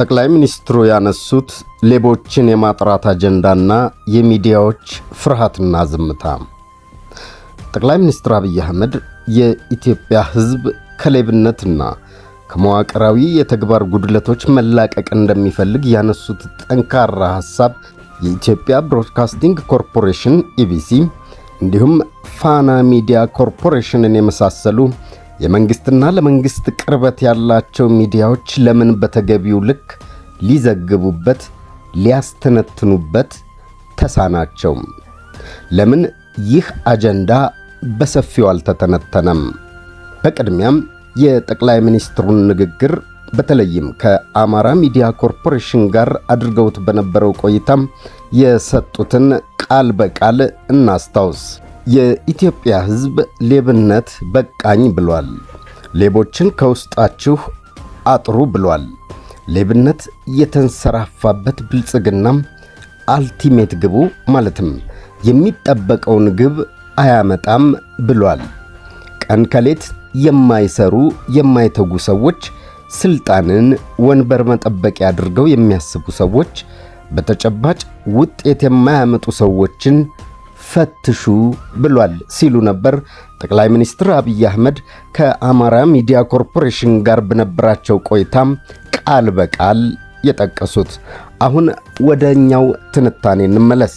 ጠቅላይ ሚኒስትሩ ያነሱት ሌቦችን የማጥራት አጀንዳና የሚዲያዎች ፍርሃትና ዝምታ። ጠቅላይ ሚኒስትር አብይ አህመድ የኢትዮጵያ ሕዝብ ከሌብነትና ከመዋቅራዊ የተግባር ጉድለቶች መላቀቅ እንደሚፈልግ ያነሱት ጠንካራ ሐሳብ የኢትዮጵያ ብሮድካስቲንግ ኮርፖሬሽን ኢቢሲ እንዲሁም ፋና ሚዲያ ኮርፖሬሽንን የመሳሰሉ የመንግስትና ለመንግስት ቅርበት ያላቸው ሚዲያዎች ለምን በተገቢው ልክ ሊዘግቡበት ሊያስተነትኑበት ተሳናቸው? ለምን ይህ አጀንዳ በሰፊው አልተተነተነም? በቅድሚያም የጠቅላይ ሚኒስትሩን ንግግር በተለይም ከአማራ ሚዲያ ኮርፖሬሽን ጋር አድርገውት በነበረው ቆይታም የሰጡትን ቃል በቃል እናስታውስ። የኢትዮጵያ ሕዝብ ሌብነት በቃኝ ብሏል። ሌቦችን ከውስጣችሁ አጥሩ ብሏል። ሌብነት የተንሰራፋበት ብልጽግናም አልቲሜት ግቡ ማለትም የሚጠበቀውን ግብ አያመጣም ብሏል። ቀን ከሌት የማይሰሩ የማይተጉ ሰዎች፣ ስልጣንን ወንበር መጠበቂያ አድርገው የሚያስቡ ሰዎች፣ በተጨባጭ ውጤት የማያመጡ ሰዎችን ፈትሹ ብሏል ሲሉ ነበር ጠቅላይ ሚኒስትር አብይ አህመድ ከአማራ ሚዲያ ኮርፖሬሽን ጋር በነበራቸው ቆይታም ቃል በቃል የጠቀሱት። አሁን ወደኛው ትንታኔ እንመለስ።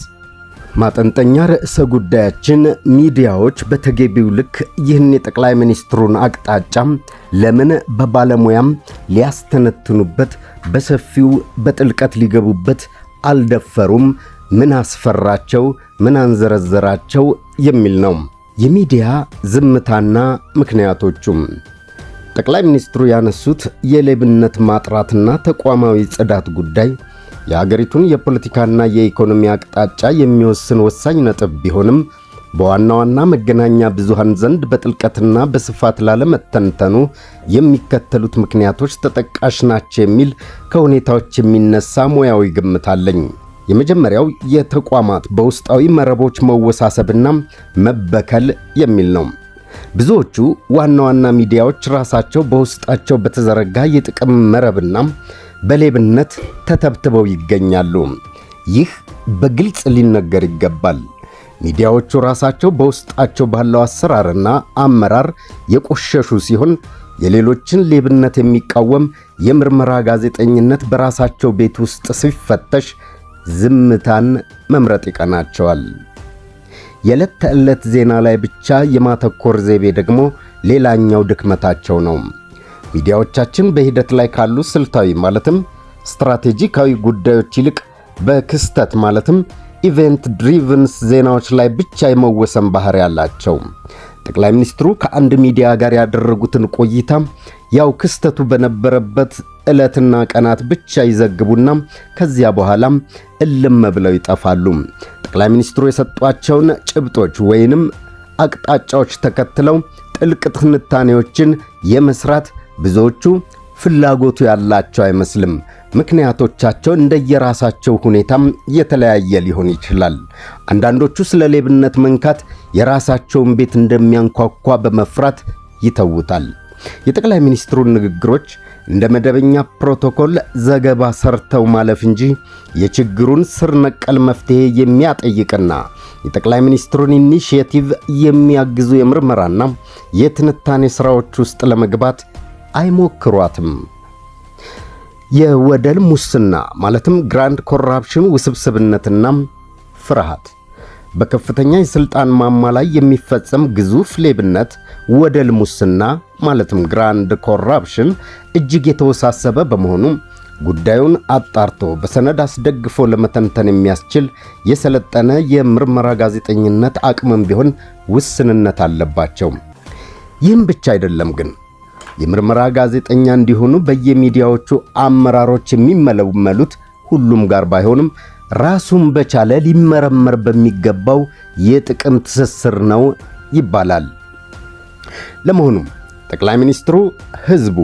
ማጠንጠኛ ርዕሰ ጉዳያችን ሚዲያዎች በተገቢው ልክ ይህን የጠቅላይ ሚኒስትሩን አቅጣጫም ለምን በባለሙያም ሊያስተነትኑበት በሰፊው በጥልቀት ሊገቡበት አልደፈሩም? ምን አስፈራቸው? ምን አንዘረዘራቸው? የሚል ነው። የሚዲያ ዝምታና ምክንያቶቹም ጠቅላይ ሚኒስትሩ ያነሱት የሌብነት ማጥራትና ተቋማዊ ጽዳት ጉዳይ የአገሪቱን የፖለቲካና የኢኮኖሚ አቅጣጫ የሚወስን ወሳኝ ነጥብ ቢሆንም በዋና ዋና መገናኛ ብዙሃን ዘንድ በጥልቀትና በስፋት ላለመተንተኑ የሚከተሉት ምክንያቶች ተጠቃሽ ናቸው የሚል ከሁኔታዎች የሚነሳ ሙያዊ ግምት አለኝ። የመጀመሪያው የተቋማት በውስጣዊ መረቦች መወሳሰብና መበከል የሚል ነው። ብዙዎቹ ዋና ዋና ሚዲያዎች ራሳቸው በውስጣቸው በተዘረጋ የጥቅም መረብና በሌብነት ተተብትበው ይገኛሉ። ይህ በግልጽ ሊነገር ይገባል። ሚዲያዎቹ ራሳቸው በውስጣቸው ባለው አሰራርና አመራር የቆሸሹ ሲሆን የሌሎችን ሌብነት የሚቃወም የምርመራ ጋዜጠኝነት በራሳቸው ቤት ውስጥ ሲፈተሽ ዝምታን መምረጥ ይቀናቸዋል። የዕለት ተዕለት ዜና ላይ ብቻ የማተኮር ዘይቤ ደግሞ ሌላኛው ድክመታቸው ነው። ሚዲያዎቻችን በሂደት ላይ ካሉ ስልታዊ ማለትም ስትራቴጂካዊ ጉዳዮች ይልቅ በክስተት ማለትም ኢቨንት ድሪቭንስ ዜናዎች ላይ ብቻ የመወሰን ባህሪ ያላቸው። ጠቅላይ ሚኒስትሩ ከአንድ ሚዲያ ጋር ያደረጉትን ቆይታ ያው ክስተቱ በነበረበት ዕለትና ቀናት ብቻ ይዘግቡና ከዚያ በኋላም እልም ብለው ይጠፋሉ። ጠቅላይ ሚኒስትሩ የሰጧቸውን ጭብጦች ወይንም አቅጣጫዎች ተከትለው ጥልቅ ትንታኔዎችን የመስራት ብዙዎቹ ፍላጎቱ ያላቸው አይመስልም። ምክንያቶቻቸው እንደየራሳቸው ሁኔታም የተለያየ ሊሆን ይችላል። አንዳንዶቹ ስለ ሌብነት መንካት የራሳቸውን ቤት እንደሚያንኳኳ በመፍራት ይተውታል። የጠቅላይ ሚኒስትሩን ንግግሮች እንደ መደበኛ ፕሮቶኮል ዘገባ ሰርተው ማለፍ እንጂ የችግሩን ስር ነቀል መፍትሄ የሚያጠይቅና የጠቅላይ ሚኒስትሩን ኢኒሺየቲቭ የሚያግዙ የምርመራና የትንታኔ ሥራዎች ውስጥ ለመግባት አይሞክሯትም። የወደል ሙስና ማለትም ግራንድ ኮራፕሽን ውስብስብነትና ፍርሃት በከፍተኛ የሥልጣን ማማ ላይ የሚፈጸም ግዙፍ ሌብነት ወደል ሙስና ማለትም ግራንድ ኮራፕሽን እጅግ የተወሳሰበ በመሆኑ ጉዳዩን አጣርቶ በሰነድ አስደግፎ ለመተንተን የሚያስችል የሰለጠነ የምርመራ ጋዜጠኝነት አቅምም ቢሆን ውስንነት አለባቸው። ይህም ብቻ አይደለም ግን የምርመራ ጋዜጠኛ እንዲሆኑ በየሚዲያዎቹ አመራሮች የሚመለመሉት ሁሉም ጋር ባይሆንም ራሱን በቻለ ሊመረመር በሚገባው የጥቅም ትስስር ነው ይባላል። ለመሆኑ ጠቅላይ ሚኒስትሩ ሕዝቡ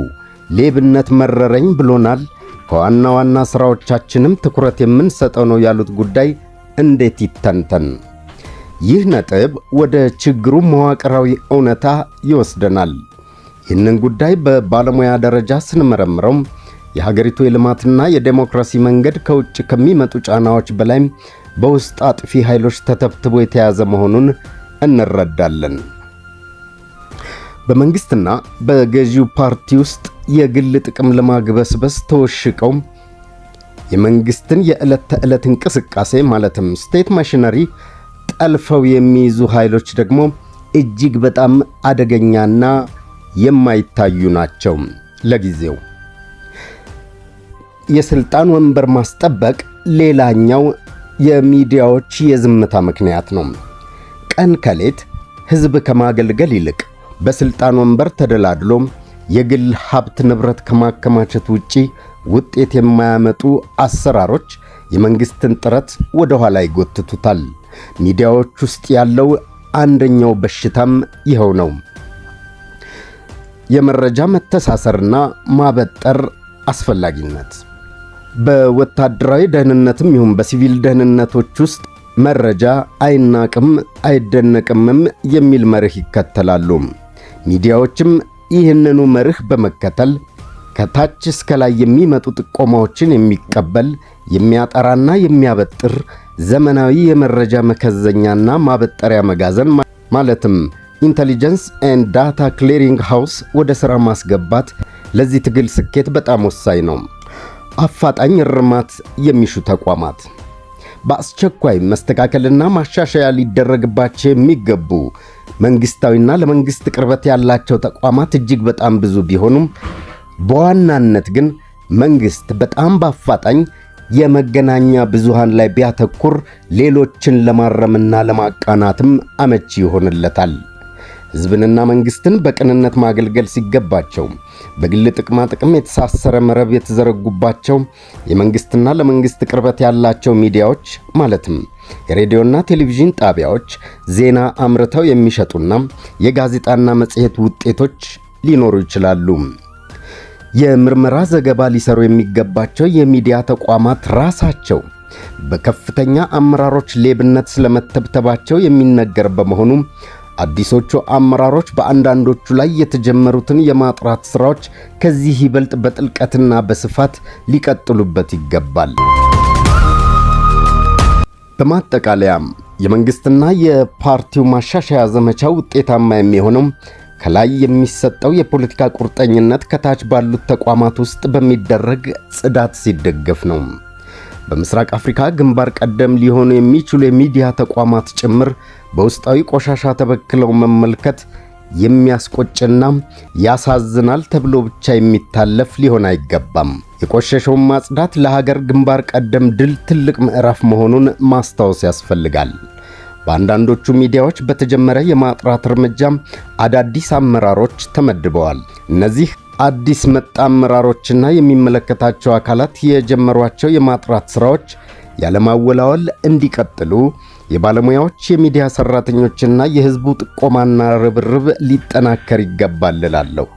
ሌብነት መረረኝ ብሎናል፣ ከዋና ዋና ሥራዎቻችንም ትኩረት የምንሰጠው ነው ያሉት ጉዳይ እንዴት ይተንተን? ይህ ነጥብ ወደ ችግሩ መዋቅራዊ እውነታ ይወስደናል። ይህንን ጉዳይ በባለሙያ ደረጃ ስንመረምረው የሀገሪቱ የልማትና የዴሞክራሲ መንገድ ከውጭ ከሚመጡ ጫናዎች በላይ በውስጥ አጥፊ ኃይሎች ተተብትቦ የተያዘ መሆኑን እንረዳለን። በመንግስትና በገዢው ፓርቲ ውስጥ የግል ጥቅም ለማግበስበስ ተወሽቀው የመንግስትን የዕለት ተዕለት እንቅስቃሴ ማለትም ስቴት ማሽነሪ ጠልፈው የሚይዙ ኃይሎች ደግሞ እጅግ በጣም አደገኛና የማይታዩ ናቸው። ለጊዜው የስልጣን ወንበር ማስጠበቅ ሌላኛው የሚዲያዎች የዝምታ ምክንያት ነው። ቀን ከሌት ህዝብ ከማገልገል ይልቅ በስልጣን ወንበር ተደላድሎ የግል ሀብት ንብረት ከማከማቸት ውጪ ውጤት የማያመጡ አሰራሮች የመንግስትን ጥረት ወደ ኋላ ይጎትቱታል። ሚዲያዎች ውስጥ ያለው አንደኛው በሽታም ይኸው ነው። የመረጃ መተሳሰርና ማበጠር አስፈላጊነት። በወታደራዊ ደህንነትም ይሁን በሲቪል ደህንነቶች ውስጥ መረጃ አይናቅም አይደነቅምም የሚል መርህ ይከተላሉ። ሚዲያዎችም ይህንኑ መርህ በመከተል ከታች እስከ ላይ የሚመጡ ጥቆማዎችን የሚቀበል የሚያጠራና የሚያበጥር ዘመናዊ የመረጃ መከዘኛና ማበጠሪያ መጋዘን ማለትም ኢንተሊጀንስ ኤንድ ዳታ ክሊሪንግ ሃውስ ወደ ሥራ ማስገባት ለዚህ ትግል ስኬት በጣም ወሳኝ ነው። አፋጣኝ እርማት የሚሹ ተቋማት በአስቸኳይ መስተካከልና ማሻሻያ ሊደረግባቸው የሚገቡ መንግስታዊና ለመንግስት ቅርበት ያላቸው ተቋማት እጅግ በጣም ብዙ ቢሆኑም በዋናነት ግን መንግስት በጣም በአፋጣኝ የመገናኛ ብዙሃን ላይ ቢያተኩር ሌሎችን ለማረምና ለማቃናትም አመቺ ይሆንለታል። ሕዝብንና መንግስትን በቅንነት ማገልገል ሲገባቸው በግል ጥቅማ ጥቅም የተሳሰረ መረብ የተዘረጉባቸው የመንግስትና ለመንግስት ቅርበት ያላቸው ሚዲያዎች ማለትም የሬዲዮና ቴሌቪዥን ጣቢያዎች ዜና አምርተው የሚሸጡና የጋዜጣና መጽሔት ውጤቶች ሊኖሩ ይችላሉ። የምርመራ ዘገባ ሊሰሩ የሚገባቸው የሚዲያ ተቋማት ራሳቸው በከፍተኛ አመራሮች ሌብነት ስለመተብተባቸው የሚነገር በመሆኑ አዲሶቹ አመራሮች በአንዳንዶቹ ላይ የተጀመሩትን የማጥራት ሥራዎች ከዚህ ይበልጥ በጥልቀትና በስፋት ሊቀጥሉበት ይገባል። በማጠቃለያም የመንግስትና የፓርቲው ማሻሻያ ዘመቻ ውጤታማ የሚሆነው ከላይ የሚሰጠው የፖለቲካ ቁርጠኝነት ከታች ባሉት ተቋማት ውስጥ በሚደረግ ጽዳት ሲደገፍ ነው። በምስራቅ አፍሪካ ግንባር ቀደም ሊሆኑ የሚችሉ የሚዲያ ተቋማት ጭምር በውስጣዊ ቆሻሻ ተበክለው መመልከት የሚያስቆጭና ያሳዝናል ተብሎ ብቻ የሚታለፍ ሊሆን አይገባም። የቆሸሸውን ማጽዳት ለሀገር ግንባር ቀደም ድል ትልቅ ምዕራፍ መሆኑን ማስታወስ ያስፈልጋል። በአንዳንዶቹ ሚዲያዎች በተጀመረ የማጥራት እርምጃ አዳዲስ አመራሮች ተመድበዋል። እነዚህ አዲስ መጣ አመራሮችና የሚመለከታቸው አካላት የጀመሯቸው የማጥራት ሥራዎች ያለማወላወል እንዲቀጥሉ የባለሙያዎች የሚዲያ ሠራተኞችና የሕዝቡ ጥቆማና ርብርብ ሊጠናከር ይገባል እላለሁ።